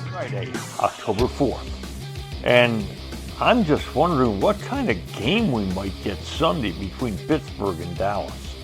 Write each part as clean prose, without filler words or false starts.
Friday, October 4th. And I'm just wondering what kind of game we might get Sunday between Pittsburgh and Dallas.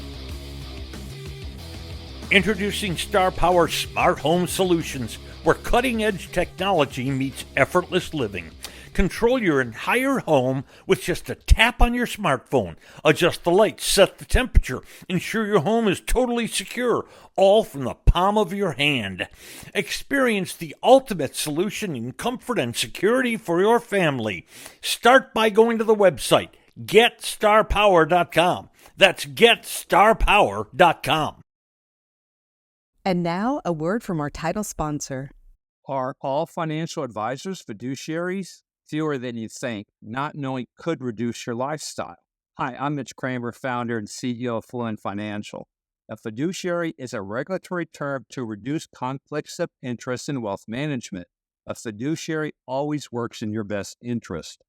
Introducing Star Power Smart Home Solutions, where cutting-edge technology meets effortless living. Control your entire home with just a tap on your smartphone. Adjust the lights, set the temperature, ensure your home is totally secure, all from the palm of your hand. Experience the ultimate solution in comfort and security for your family. Start by going to the website, GetStarPower.com. That's GetStarPower.com. And now, a word from our title sponsor. Are all financial advisors fiduciaries? Fewer than you think. Not knowing could reduce your lifestyle. Hi, I'm Mitch Kramer, founder and CEO of Fluent Financial. A fiduciary is a regulatory term to reduce conflicts of interest in wealth management. A fiduciary always works in your best interest.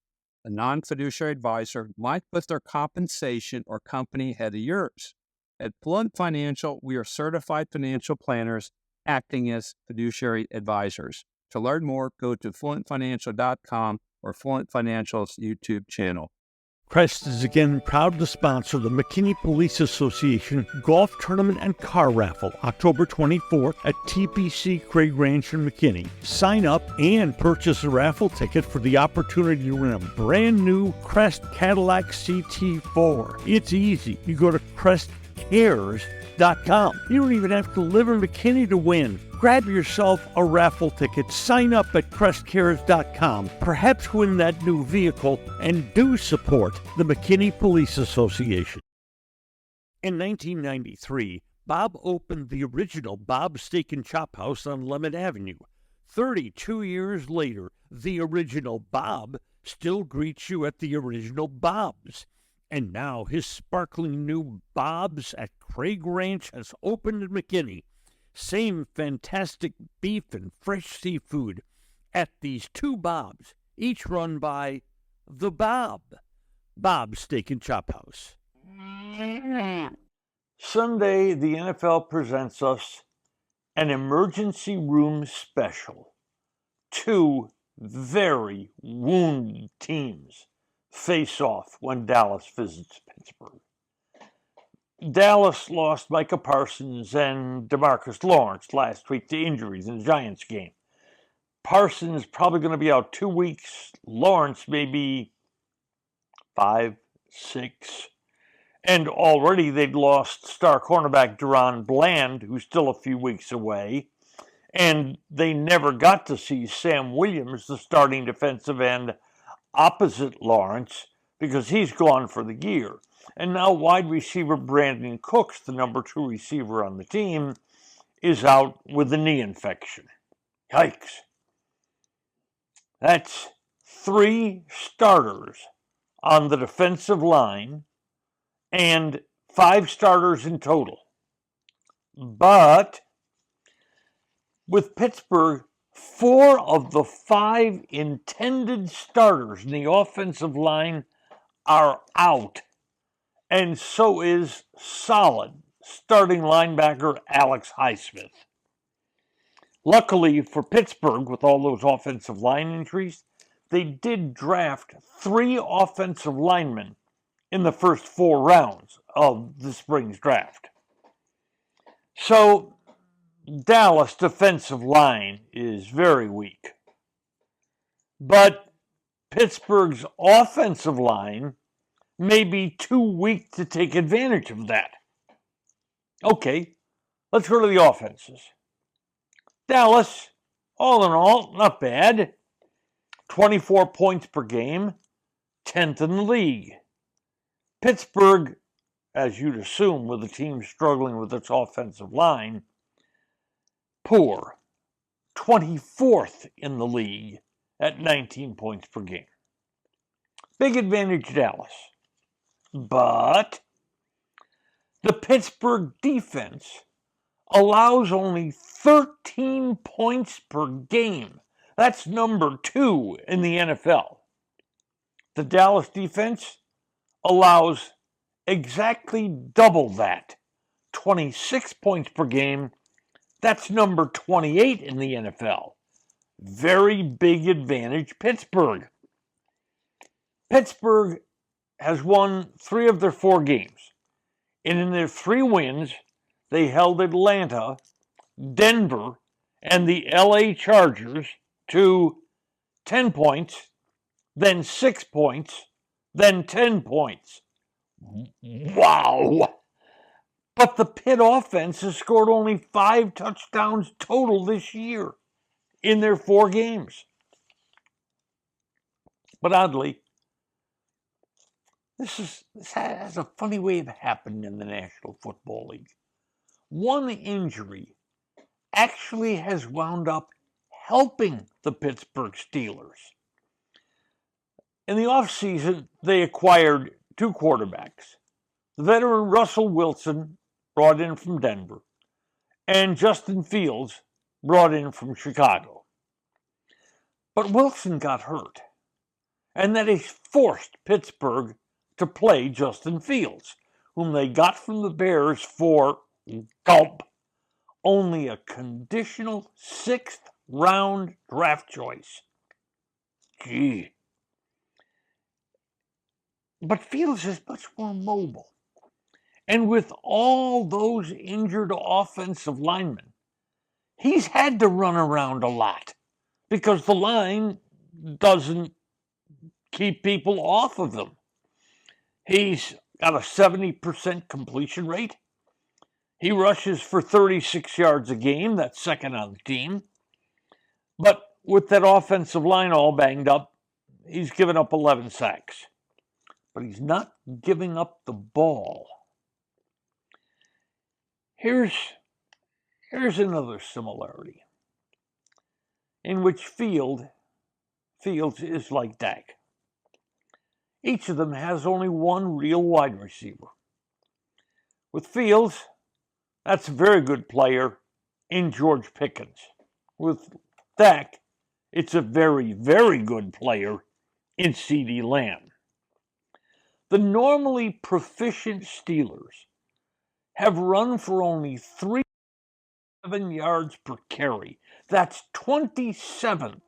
A non-fiduciary advisor might put their compensation or company ahead of yours. At Fluent Financial, we are certified financial planners acting as fiduciary advisors. To learn more, go to fluentfinancial.com or Fluent Financial's YouTube channel. Crest is again proud to sponsor the McKinney Police Association Golf Tournament and Car Raffle, October 24th at TPC Craig Ranch in McKinney. Sign up and purchase a raffle ticket for the opportunity to win a brand new Crest Cadillac CT4. It's easy. You go to CrestCares.com. You don't even have to live in McKinney to win. Grab yourself a raffle ticket, sign up at CrestCares.com, perhaps win that new vehicle, and do support the McKinney Police Association. In 1993, Bob opened the original Bob's Steak and Chop House on Lemon Avenue. 32 years later, the original Bob still greets you at the original Bob's. And now his sparkling new Bob's at Craig Ranch has opened in McKinney. Same fantastic beef and fresh seafood at these two Bob's, each run by the Bob's Steak and Chop House. Sunday, the NFL presents us an emergency room special. Two very wounded teams face off when Dallas visits Pittsburgh. Dallas lost Micah Parsons and DeMarcus Lawrence last week to injuries in the Giants game. Parsons probably going to be out 2 weeks. Lawrence maybe 5, 6. And already they'd lost star cornerback Deron Bland, who's still a few weeks away. And they never got to see Sam Williams, the starting defensive end, opposite Lawrence, because he's gone for the year. And now wide receiver Brandon Cooks, the number 2 receiver on the team, is out with a knee infection. Yikes. That's 3 starters on the defensive line and 5 starters in total. But with Pittsburgh, 4 of the 5 intended starters in the offensive line are out. And so is solid starting linebacker Alex Highsmith. Luckily for Pittsburgh, with all those offensive line injuries, they did draft 3 offensive linemen in the first 4 rounds of the spring's draft. So Dallas' defensive line is very weak. But Pittsburgh's offensive line may be too weak to take advantage of that. Okay, let's go to the offenses. Dallas, all in all, not bad. 24 points per game, 10th in the league. Pittsburgh, as you'd assume with a team struggling with its offensive line, poor. 24th in the league at 19 points per game. Big advantage Dallas. But the Pittsburgh defense allows only 13 points per game. That's number 2 in the NFL. The Dallas defense allows exactly double that, 26 points per game. That's number 28 in the NFL. very big advantage Pittsburgh. Pittsburgh has won 3 of their 4 games. And in their 3 wins, they held Atlanta, Denver, and the LA Chargers to 10 points, then 6 points, then 10 points. Wow! But the Pitt offense has scored only 5 touchdowns total this year in their 4 games. But oddly, this has a funny way of happening in the National Football League. One injury actually has wound up helping the Pittsburgh Steelers. In the offseason, they acquired 2 quarterbacks. The veteran Russell Wilson, brought in from Denver, and Justin Fields, brought in from Chicago. But Wilson got hurt, and that has forced Pittsburgh to play Justin Fields, whom they got from the Bears for, gulp, only a conditional 6th round draft choice. Gee. But Fields is much more mobile. And with all those injured offensive linemen, he's had to run around a lot because the line doesn't keep people off of them. He's got a 70% completion rate. He rushes for 36 yards a game. That's second on the team. But with that offensive line all banged up, he's given up 11 sacks. But he's not giving up the ball. Here's another similarity in which Fields is like Dak. Each of them has only one real wide receiver. With Fields, that's a very good player in George Pickens. With Dak, it's a very, very good player in CeeDee Lamb. The normally proficient Steelers have run for only 3 yards per carry. That's 27th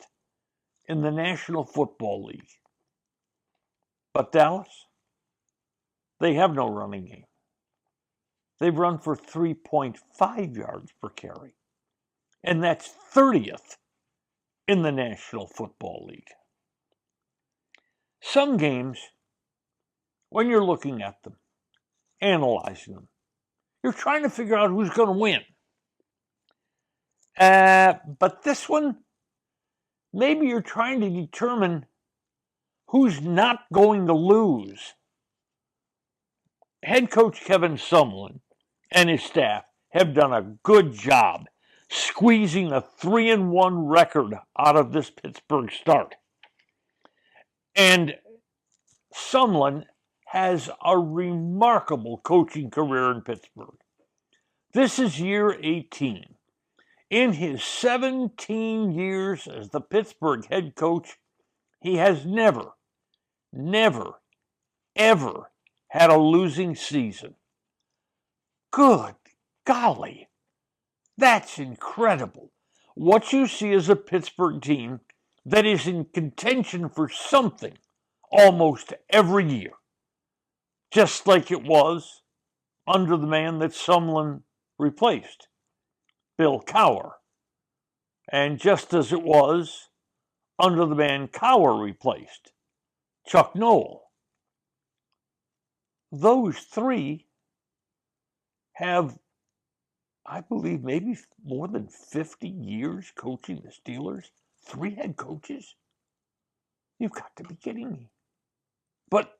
in the National Football League. But Dallas, they have no running game. They've run for 3.5 yards per carry. And that's 30th in the National Football League. Some games, when you're looking at them, analyzing them, you're trying to figure out who's going to win. But this one, maybe you're trying to determine who's not going to lose. Head coach Kevin Sumlin and his staff have done a good job squeezing a 3-1 record out of this Pittsburgh start. And Sumlin has a remarkable coaching career in Pittsburgh. This is year 18. In his 17 years as the Pittsburgh head coach, he has never, ever had a losing season. Good golly, that's incredible. What you see is a Pittsburgh team that is in contention for something almost every year, just like it was under the man that Sumlin replaced, Bill Cowher, and just as it was under the man Cowher replaced, Chuck Noll. Those 3 have, I believe, maybe more than 50 years coaching the Steelers. 3 head coaches? You've got to be kidding me. But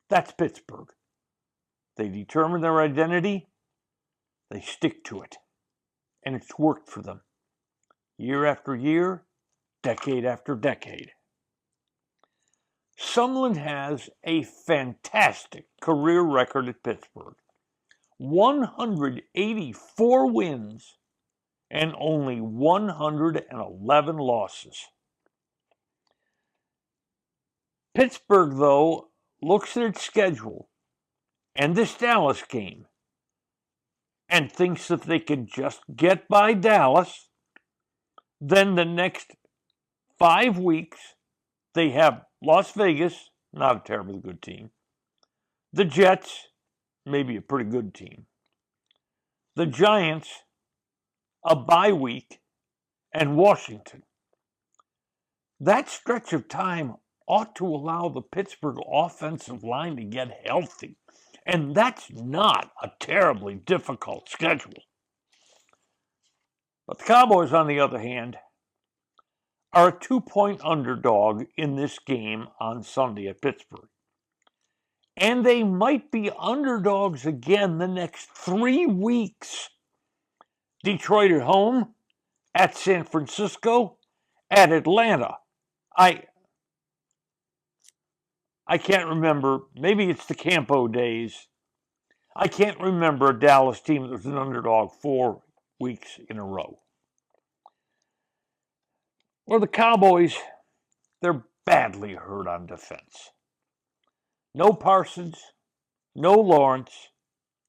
that's Pittsburgh. They determine their identity, they stick to it. And it's worked for them. Year after year, decade after decade. Sumlin has a fantastic career record at Pittsburgh. 184 wins and only 111 losses. Pittsburgh, though, looks at its schedule and this Dallas game and thinks if they can just get by Dallas, then the next 5 weeks, they have Las Vegas, not a terribly good team. The Jets, maybe a pretty good team. The Giants, a bye week, and Washington. That stretch of time ought to allow the Pittsburgh offensive line to get healthy. And that's not a terribly difficult schedule. But the Cowboys, on the other hand, are a 2-point underdog in this game on Sunday at Pittsburgh. And they might be underdogs again the next 3 weeks. Detroit at home, at San Francisco, at Atlanta. I can't remember. Maybe it's the Campo days. I can't remember a Dallas team that was an underdog 4 weeks in a row. Well, the Cowboys, they're badly hurt on defense. No Parsons, no Lawrence,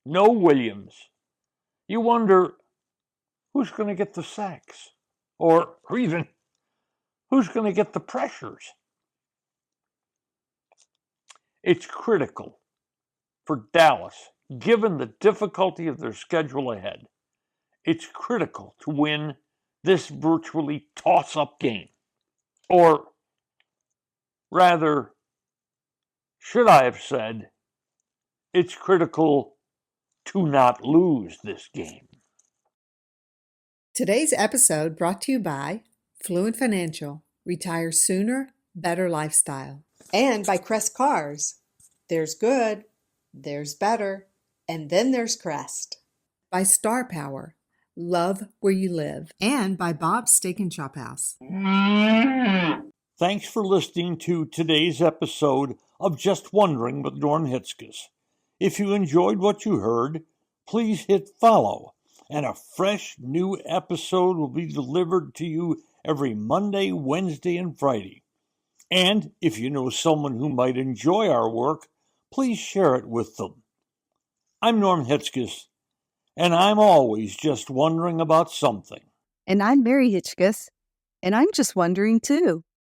no Williams. You wonder who's going to get the sacks, or even who's going to get the pressures. It's critical for Dallas, given the difficulty of their schedule ahead. It's critical to win this virtually toss-up game. Or rather, should I have said, it's critical to not lose this game. Today's episode brought to you by Fluent Financial. Retire sooner, better lifestyle. And by Crest Cars. There's good, there's better, and then there's Crest. By Star Power. Love where you live. And by Bob's Steak and Chop House. Thanks for listening to today's episode of Just Wondering with Norm Hitzges. If you enjoyed what you heard, please hit follow, and a fresh new episode will be delivered to you every Monday, Wednesday, and Friday. And if you know someone who might enjoy our work, please share it with them. I'm Norm Hitzges, and I'm always just wondering about something. And I'm Mary Hitchkus, and I'm just wondering too.